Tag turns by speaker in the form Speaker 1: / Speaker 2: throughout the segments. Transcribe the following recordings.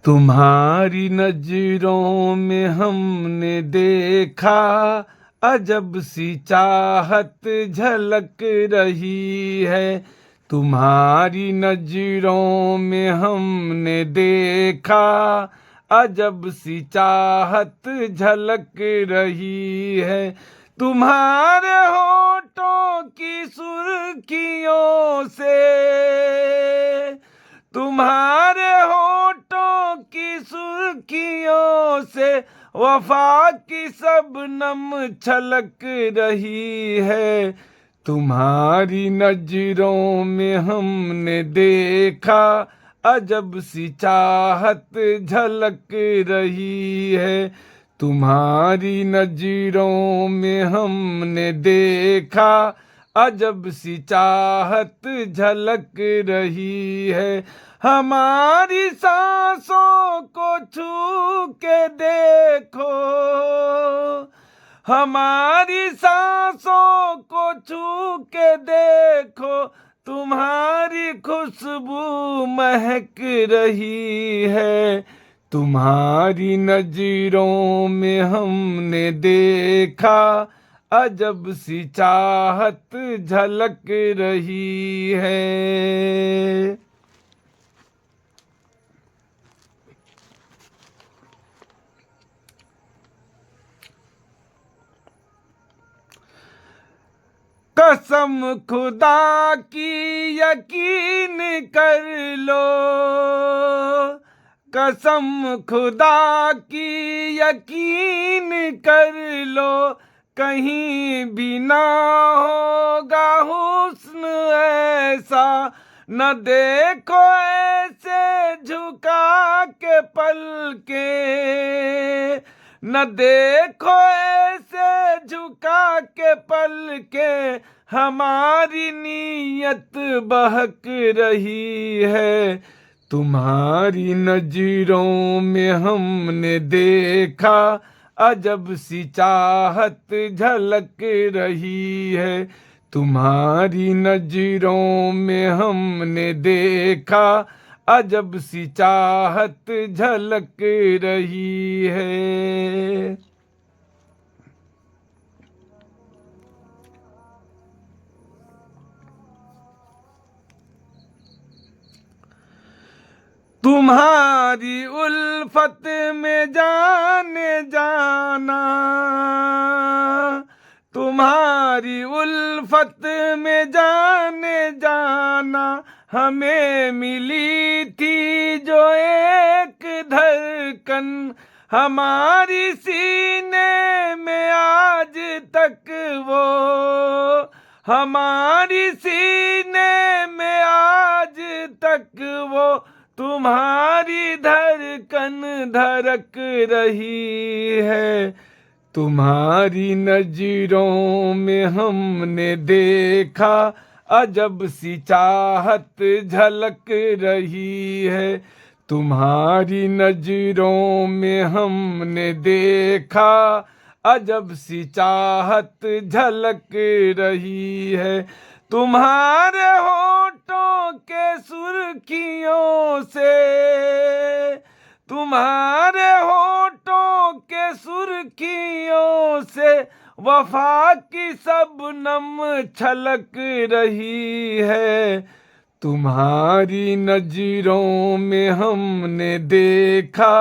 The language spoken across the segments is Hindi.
Speaker 1: तुम्हारी नजरों में हमने देखा अजब सी चाहत झलक रही है। तुम्हारी नजरों में हमने देखा अजब सी चाहत झलक रही है। तुम्हारे होठों की सुर्खियों से, तुम्हारे होठों की सुर्खियों से वफा की शबनम छलक रही है। तुम्हारी नजरों में हमने देखा अजब सी चाहत झलक रही है। तुम्हारी नजरों में हमने देखा अजब सी चाहत झलक रही है। हमारी सांसों को छू के देखो, हमारी सांसों को छू के देखो, तुम्हारी खुशबू महक रही है। तुम्हारी नजरों में हमने देखा अजब सी चाहत झलक रही है। कसम खुदा की यकीन कर लो, कसम खुदा की यकीन कर लो, कहीं भी ना होगा हुस्न ऐसा। न देखो ऐसे झुका के पलके, न देखो ऐसे झुका के पलके, हमारी नीयत बहक रही है। तुम्हारी नजरों में हमने देखा अजब सी चाहत झलक रही है। तुम्हारी नजरों में हमने देखा अजब सी चाहत झलक रही है। तुम्हारी उल्फत में जाने जाना, तुम्हारी उल्फत में जाने जाना, हमें मिली थी जो एक धड़कन, हमारी सीने में आज तक वो, हमारी सीने में आज तक वो तुम्हारी धड़कन धड़क रही है। तुम्हारी नजरों में हमने देखा अजब सी चाहत झलक रही है। तुम्हारी नजरों में हमने देखा अजब सी चाहत झलक रही है। तुम्हारे होठों के सुर्खियों से, तुम्हारे होठों के सुर्खियों से वफा की शबनम छलक रही है। तुम्हारी नजरों में हमने देखा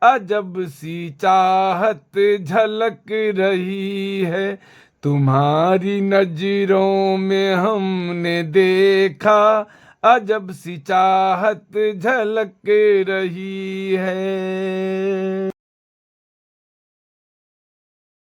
Speaker 1: अजब सी चाहत झलक रही है। तुम्हारी नजरों में हमने देखा अजब सी चाहत झलक रही है।